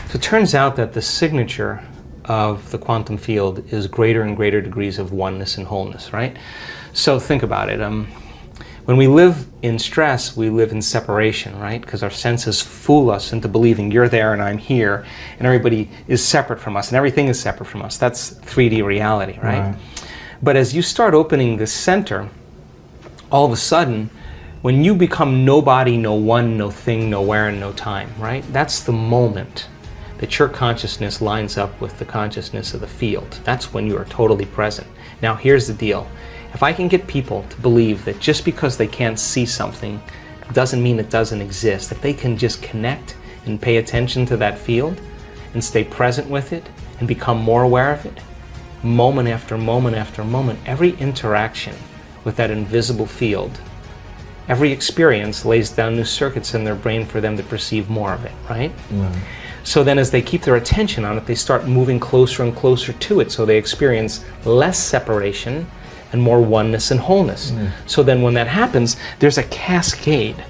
So it turns out that the signature of the quantum field is greater and greater degrees of oneness and wholeness, right? So think about it. When we live in stress, we live in separation, right? Because our senses fool us into believing you're there and I'm here, and everybody is separate from us, and everything is separate from us. That's 3D reality, right? But as you start opening this center, all of a sudden, when you become nobody, no one, no thing, nowhere, and no time, right? That's the moment that your consciousness lines up with the consciousness of the field. That's when you are totally present. Now, here's the deal. If I can get people to believe that just because they can't see something doesn't mean it doesn't exist, if they can just connect and pay attention to that field and stay present with it and become more aware of it, moment after moment after moment, every interaction with that invisible field, every experience lays down new circuits in their brain for them to perceive more of it, right? So then as they keep their attention on it, they start moving closer and closer to it, so they experience less separation and more oneness and wholeness. So then when that happens, there's a cascade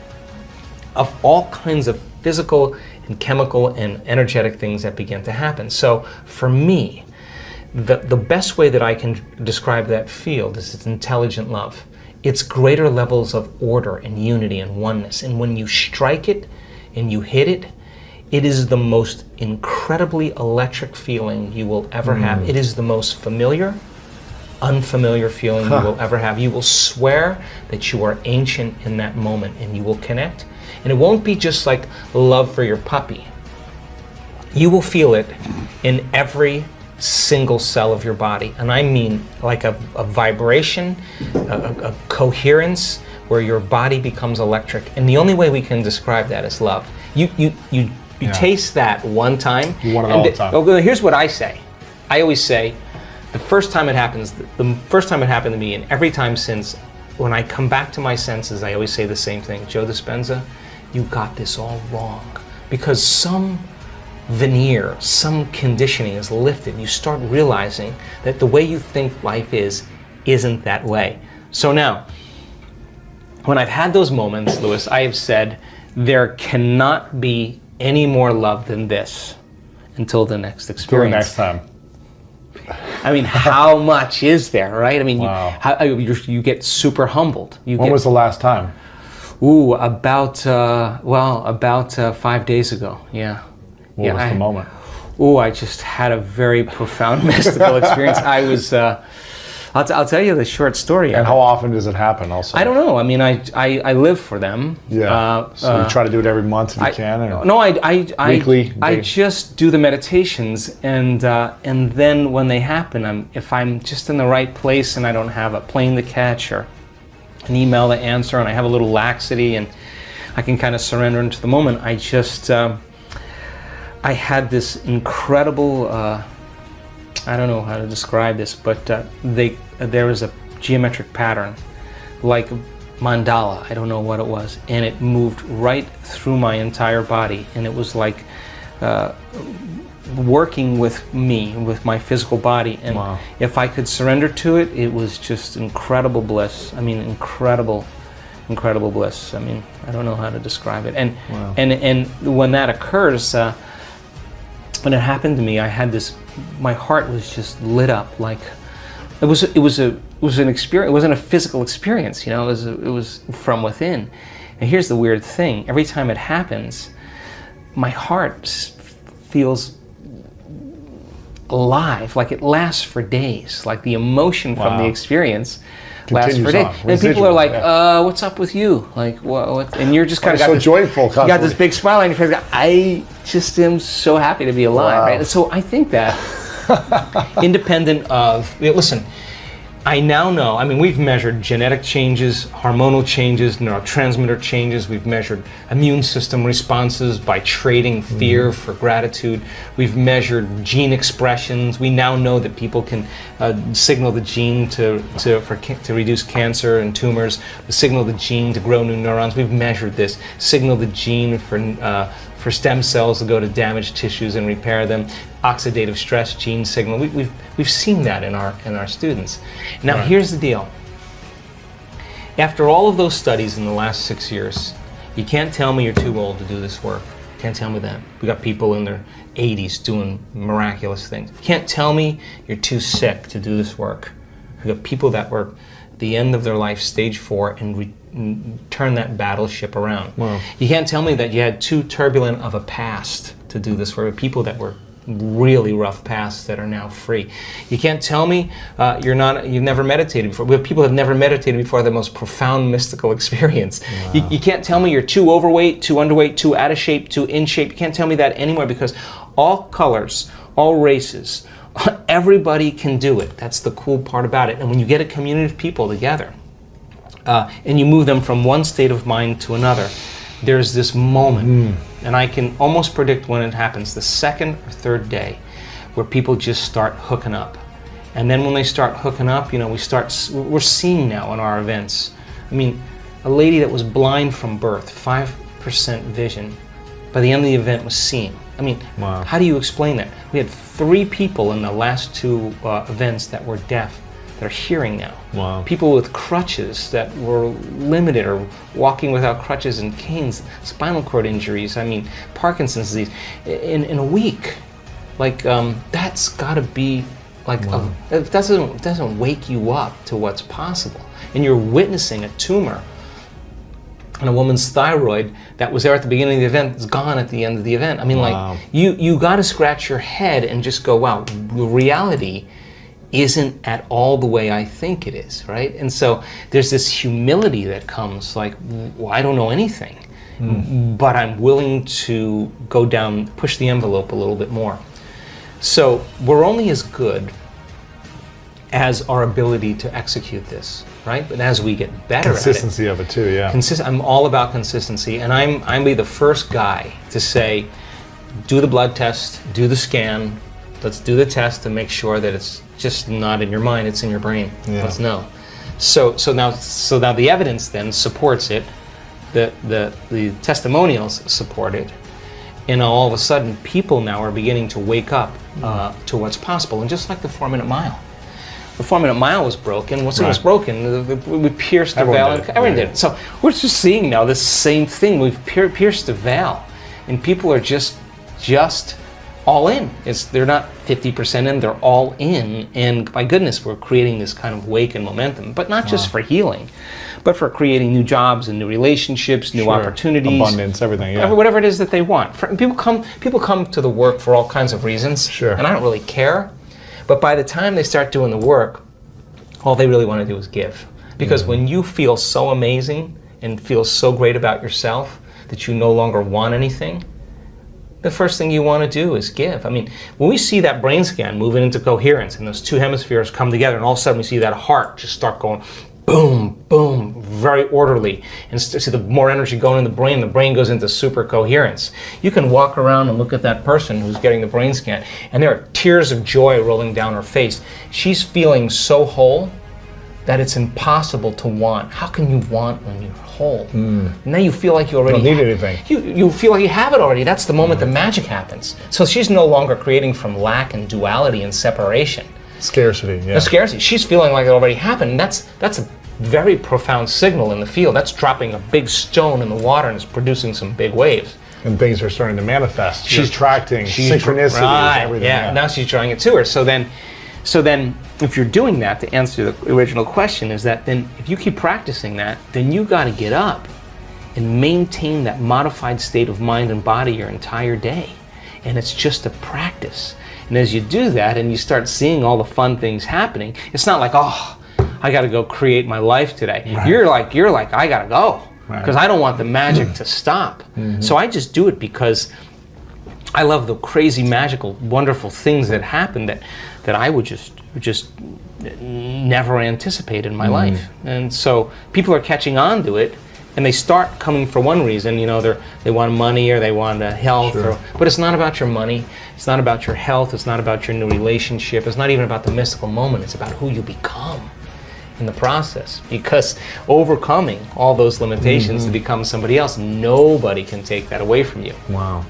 of all kinds of physical and chemical and energetic things that begin to happen. So for me, the best way that I can describe that field is it's intelligent love. It's greater levels of order and unity and oneness. And when you strike it and you hit it, it is the most incredibly electric feeling you will ever have. It is the most familiar, unfamiliar feeling you will ever have. You will swear that you are ancient in that moment, and you will connect. And it won't be just like love for your puppy. You will feel it in every single cell of your body. And I mean like a vibration, a coherence where your body becomes electric. And the only way we can describe that is love. You taste that one time. You want it all the time. Oh, here's what I say. I always say, the first time it happens, the first time it happened to me, and every time since, when I come back to my senses, I always say the same thing. Joe Dispenza, you got this all wrong. Because some veneer, some conditioning is lifted. You start realizing that the way you think life isn't that way. So now, when I've had those moments, Louis, I have said, there cannot be any more love than this until the next experience. Till next time. I mean, how much is there, right? I mean, wow. you get super humbled. When was the last time? Ooh, about 5 days ago, yeah. What was the moment? Ooh, I just had a very profound mystical experience. I was, I'll tell you the short story. And how often does it happen also? I don't know. I mean, I live for them. Yeah. So you try to do it every month if you can? Or no, weekly? I just do the meditations, and then when they happen, if I'm just in the right place and I don't have a plane to catch or an email to answer, and I have a little laxity and I can kind of surrender into the moment, I just, I had this incredible, I don't know how to describe this, but there was a geometric pattern, like mandala, I don't know what it was, and it moved right through my entire body, and it was like working with me, with my physical body, and wow. If I could surrender to it, it was just incredible bliss. I mean, incredible bliss. I mean, I don't know how to describe it. And wow. and when that occurs, when it happened to me, I had this. My heart was just lit up. Like it was an experience. It wasn't a physical experience, you know. It was from within. And here's the weird thing: every time it happens, my heart feels alive, like it lasts for days. Like the emotion from the experience lasts for days. And people are like, what's up with you? Like, what? And you're just kind of got this joyful. You got this big smile on your face. I just am so happy to be alive, right? And so I think that independent of, listen, I now know, I mean, we've measured genetic changes, hormonal changes, neurotransmitter changes. We've measured immune system responses by trading fear for gratitude. We've measured gene expressions. We now know that people can signal the gene to reduce cancer and tumors, signal the gene to grow new neurons. We've measured this. Signal the gene for stem cells to go to damaged tissues and repair them. Oxidative stress gene signal. We've seen that in our students. Now here's the deal. After all of those studies in the last 6 years, you can't tell me you're too old to do this work. Can't tell me that. We got people in their 80s doing miraculous things. Can't tell me you're too sick to do this work. We got people that were at the end of their life, stage 4, and turn that battleship around. Wow. You can't tell me that you had too turbulent of a past to do this work. People that were really rough pasts that are now free. You can't tell me you've never meditated before. We have people who have never meditated before, the most profound mystical experience. Wow. You can't tell me you're too overweight, too underweight, too out of shape, too in shape. You can't tell me that anywhere, because all colors, all races, everybody can do it. That's the cool part about it. And when you get a community of people together and you move them from one state of mind to another, there's this moment, and I can almost predict when it happens, the second or third day, where people just start hooking up. And then when they start hooking up, we're seeing now in our events. I mean, a lady that was blind from birth, 5% vision, by the end of the event was seeing. I mean, wow. How do you explain that? We had 3 people in the last 2 events that were deaf that are hearing now. Wow. People with crutches that were limited, or walking without crutches and canes, spinal cord injuries, I mean, Parkinson's disease, in a week. Like, that's gotta be, like, wow. It doesn't wake you up to what's possible. And you're witnessing a tumor on a woman's thyroid that was there at the beginning of the event, is gone at the end of the event. I mean, wow. like, you gotta scratch your head and just go, wow, reality isn't at all the way I think it is, right? And so there's this humility that comes, like, well, I don't know anything, but I'm willing to go down, push the envelope a little bit more. So we're only as good as our ability to execute this, right? But as we get better consistency at it, of it too, yeah. I'm all about consistency, and I'm be the first guy to say, do the blood test, do the scan, let's do the test to make sure that it's just not in your mind, it's in your brain. Yeah. Let's know. So now the evidence then supports it, the testimonials support it, and all of a sudden people now are beginning to wake up to what's possible. And just like the 4-minute mile. The 4-minute mile was broken. Once it was broken, we pierced the veil. Everyone did it. So we're just seeing now this same thing. We've pierced the veil, and people are just all in. They're not 50% in, they're all in, and by goodness, we're creating this kind of wake and momentum, but not just for healing, but for creating new jobs and new relationships, new opportunities, abundance, everything, yeah. Whatever it is that they want. People come to the work for all kinds of reasons, and I don't really care, but by the time they start doing the work, all they really want to do is give. Because when you feel so amazing and feel so great about yourself that you no longer want anything, the first thing you want to do is give. I mean, when we see that brain scan moving into coherence and those 2 hemispheres come together, and all of a sudden we see that heart just start going boom, boom, very orderly, and see the more energy going in the brain goes into super coherence. You can walk around and look at that person who's getting the brain scan, and there are tears of joy rolling down her face. She's feeling so whole that it's impossible to want. How can you want when you're whole? Now you feel like you already don't need anything. You feel like you have it already. That's the moment the magic happens. So she's no longer creating from lack and duality and separation. Scarcity, yeah. The scarcity. She's feeling like it already happened. And that's a very profound signal in the field. That's dropping a big stone in the water and it's producing some big waves. And things are starting to manifest. She's attracting synchronicities, everything. Yeah, now she's drawing it to her. So then, if you're doing that, to answer the original question, is that then if you keep practicing that, then you got to get up and maintain that modified state of mind and body your entire day. And it's just a practice. And as you do that and you start seeing all the fun things happening, it's not like, oh, I got to go create my life today. Right. You're like, I got to go because I don't want the magic to stop. So I just do it because I love the crazy, magical, wonderful things that happen that I would just never anticipate in my life. And so people are catching on to it, and they start coming for one reason. They want money or they want health, but it's not about your money. It's not about your health. It's not about your new relationship. It's not even about the mystical moment. It's about who you become in the process. Because overcoming all those limitations to become somebody else, nobody can take that away from you. Wow.